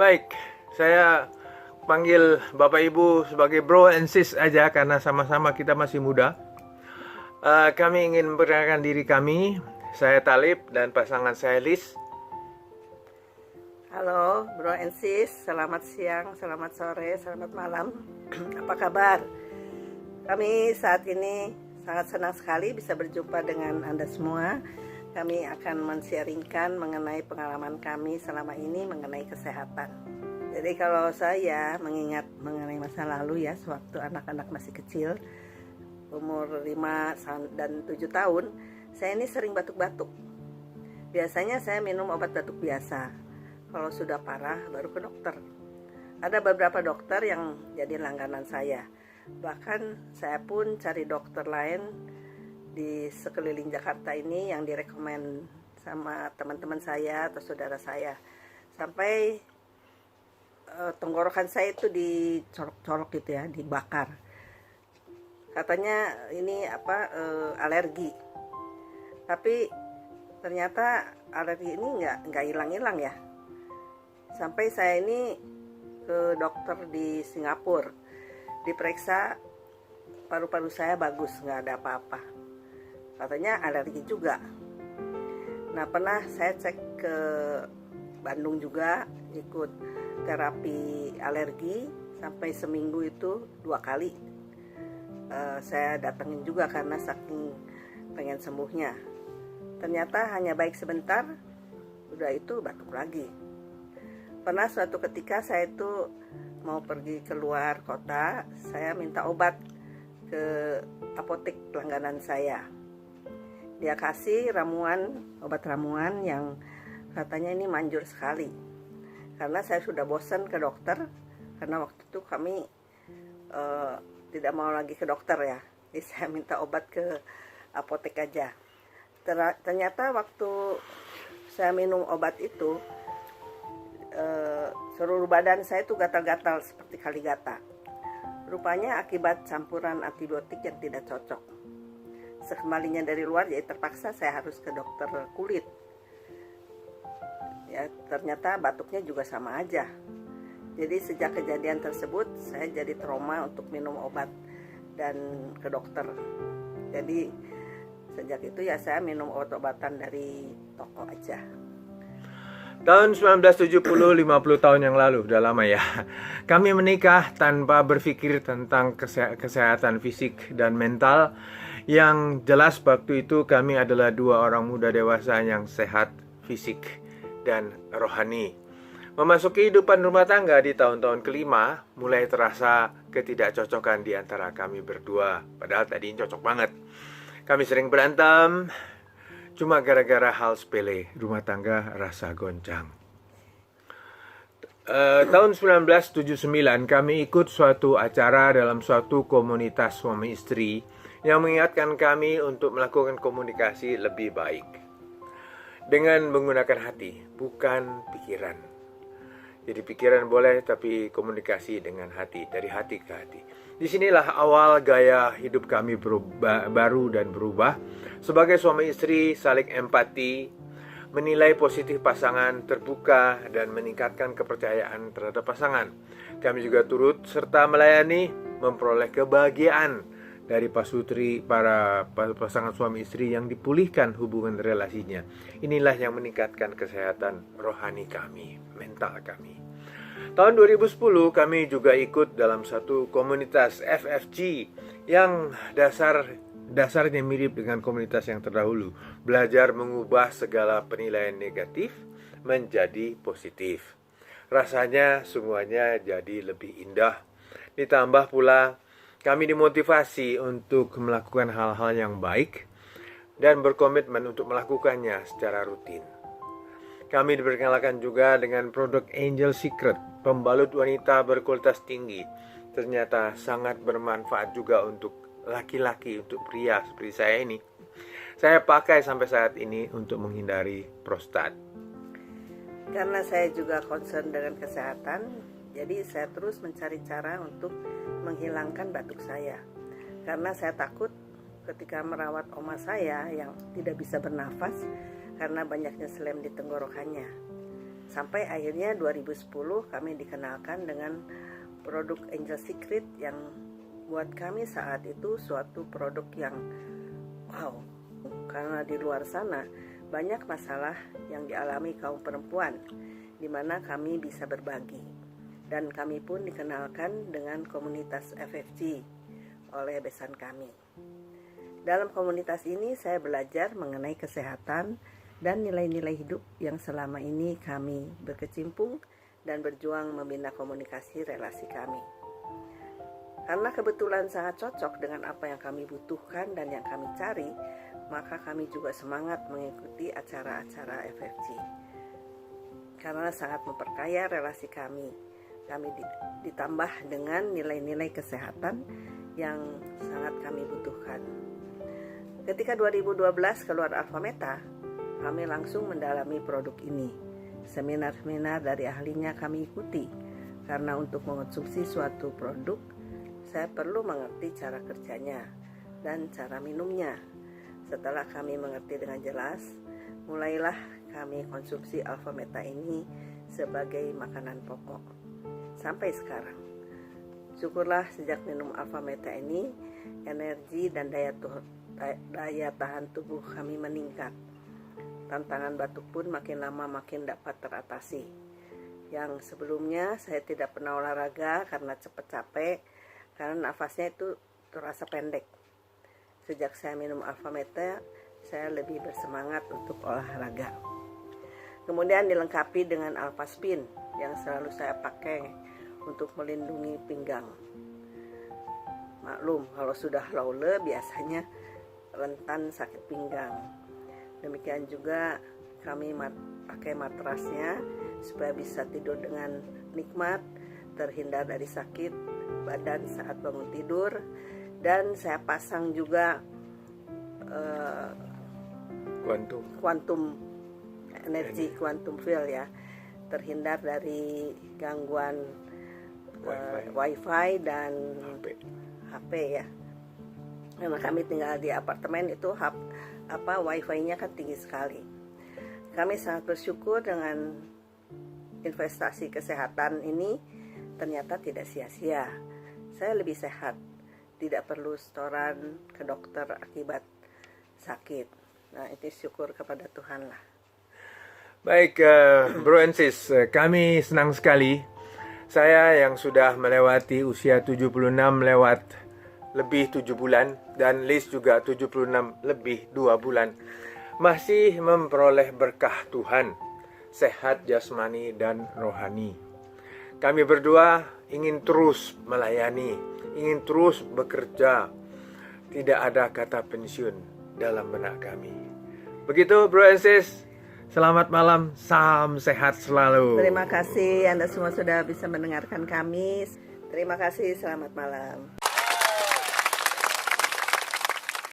Baik, saya panggil Bapak Ibu sebagai bro and sis aja karena sama-sama kita masih muda. Kami ingin memperkenalkan diri kami. Saya Talib dan pasangan saya Liz. Halo bro and sis, selamat siang, selamat sore, selamat malam. Apa kabar? Kami saat ini sangat senang sekali bisa berjumpa dengan Anda semua. Kami akan men-sharingkan mengenai pengalaman kami selama ini mengenai kesehatan. Jadi kalau saya mengingat mengenai masa lalu ya, sewaktu anak-anak masih kecil, umur 5 dan 7 tahun, saya ini sering batuk-batuk. Biasanya saya minum obat batuk biasa. Kalau sudah parah baru ke dokter. Ada beberapa dokter yang jadi langganan saya. Bahkan saya pun cari dokter lain di sekeliling Jakarta ini yang direkomend sama teman-teman saya atau saudara saya. Sampai tenggorokan saya itu dicolok-colok gitu ya, dibakar. Katanya ini alergi. Tapi ternyata alergi ini nggak hilang-hilang ya. Sampai saya ini ke dokter di Singapura, diperiksa paru-paru saya bagus, nggak ada apa-apa. Katanya alergi juga. Nah, pernah saya cek ke Bandung juga, ikut terapi alergi sampai seminggu itu 2 kali. Saya datengin juga karena saking pengen sembuhnya. Ternyata hanya baik sebentar, udah itu batuk lagi. Pernah suatu ketika saya itu mau pergi keluar kota, saya minta obat ke apotek langganan saya. Dia kasih obat ramuan yang katanya ini manjur sekali. Karena saya sudah bosan ke dokter, karena waktu itu kami tidak mau lagi ke dokter ya. Jadi saya minta obat ke apotek aja. Ternyata waktu saya minum obat itu, seluruh badan saya itu gatal-gatal seperti kaligata. Rupanya akibat campuran antibiotik yang tidak cocok. Sekembalinya dari luar, jadi terpaksa saya harus ke dokter kulit. Ya, ternyata batuknya juga sama aja. Jadi sejak kejadian tersebut, saya jadi trauma untuk minum obat dan ke dokter. Jadi sejak itu ya saya minum obat-obatan dari toko aja. Tahun 1970, 50 tahun yang lalu, udah lama ya. Kami menikah tanpa berpikir tentang kesehatan fisik dan mental. Yang jelas waktu itu kami adalah 2 orang muda dewasa yang sehat fisik dan rohani. Memasuki kehidupan rumah tangga di tahun-tahun kelima, mulai terasa ketidakcocokan di antara kami berdua. Padahal tadi cocok banget. Kami sering berantem, cuma gara-gara hal sepele, rumah tangga rasa goncang. Tahun 1979 kami ikut suatu acara dalam suatu komunitas suami istri yang mengingatkan kami untuk melakukan komunikasi lebih baik dengan menggunakan hati, bukan pikiran. Jadi pikiran boleh, tapi komunikasi dengan hati, dari hati ke hati. Disinilah awal gaya hidup kami baru dan berubah. Sebagai suami istri, saling empati, menilai positif pasangan, terbuka, dan meningkatkan kepercayaan terhadap pasangan. Kami juga turut serta melayani, memperoleh kebahagiaan dari pasutri para pasangan suami istri yang dipulihkan hubungan relasinya. Inilah yang meningkatkan kesehatan rohani kami, mental kami. Tahun 2010 kami juga ikut dalam satu komunitas FFG yang dasarnya mirip dengan komunitas yang terdahulu. Belajar mengubah segala penilaian negatif menjadi positif. Rasanya semuanya jadi lebih indah. Ditambah pula kami dimotivasi untuk melakukan hal-hal yang baik dan berkomitmen untuk melakukannya secara rutin. Kami diperkenalkan juga dengan produk Angel Secret, pembalut wanita berkualitas tinggi. Ternyata sangat bermanfaat juga untuk laki-laki, untuk pria seperti saya ini. Saya pakai sampai saat ini untuk menghindari prostat. Karena saya juga concern dengan kesehatan, jadi saya terus mencari cara untuk menghilangkan batuk saya. Karena saya takut ketika merawat oma saya yang tidak bisa bernafas karena banyaknya slem di tenggorokannya. Sampai akhirnya 2010 kami dikenalkan dengan produk Angel Secret yang buat kami saat itu suatu produk yang wow, karena di luar sana banyak masalah yang dialami kaum perempuan, di mana kami bisa berbagi. Dan kami pun dikenalkan dengan komunitas FFG oleh besan kami. Dalam komunitas ini saya belajar mengenai kesehatan dan nilai-nilai hidup yang selama ini kami berkecimpung dan berjuang membina komunikasi relasi kami. Karena kebetulan sangat cocok dengan apa yang kami butuhkan dan yang kami cari, maka kami juga semangat mengikuti acara-acara FFG. Karena sangat memperkaya relasi kami ditambah dengan nilai-nilai kesehatan yang sangat kami butuhkan. Ketika 2012 keluar Alpha Meta, kami langsung mendalami produk ini. Seminar-seminar dari ahlinya kami ikuti, karena untuk mengonsumsi suatu produk, saya perlu mengerti cara kerjanya dan cara minumnya. Setelah kami mengerti dengan jelas, mulailah kami konsumsi Alpha Meta ini sebagai makanan pokok. Sampai sekarang, syukurlah sejak minum Alpha Meta ini, energi dan daya tahan tubuh kami meningkat. Tantangan batuk pun makin lama makin dapat teratasi. Yang sebelumnya saya tidak pernah olahraga karena cepat capek, karena nafasnya itu terasa pendek. Sejak saya minum Alpha Meta, saya lebih bersemangat untuk olahraga. Kemudian dilengkapi dengan Alpha Spin yang selalu saya pakai untuk melindungi pinggang. Maklum, kalau sudah laule biasanya rentan sakit pinggang. Demikian juga kami pakai matrasnya supaya bisa tidur dengan nikmat, terhindar dari sakit badan saat bangun tidur. Dan saya pasang juga quantum energi, quantum field ya, terhindar dari gangguan wifi dan HP ya. Karena kami tinggal di apartemen itu wifi-nya kan tinggi sekali. Kami sangat bersyukur dengan investasi kesehatan ini ternyata tidak sia-sia. Saya lebih sehat, tidak perlu setoran ke dokter akibat sakit. Nah, itu syukur kepada Tuhan lah. Baik, Bro and Sis, kami senang sekali. Saya yang sudah melewati usia 76 lewat lebih 7 bulan, dan Liz juga 76 lebih 2 bulan, masih memperoleh berkah Tuhan, sehat jasmani dan rohani. Kami berdua ingin terus melayani, ingin terus bekerja. Tidak ada kata pensiun dalam benak kami. Begitu Bro and Sis. Selamat malam, salam sehat selalu. Terima kasih Anda semua sudah bisa mendengarkan kami. Terima kasih, selamat malam.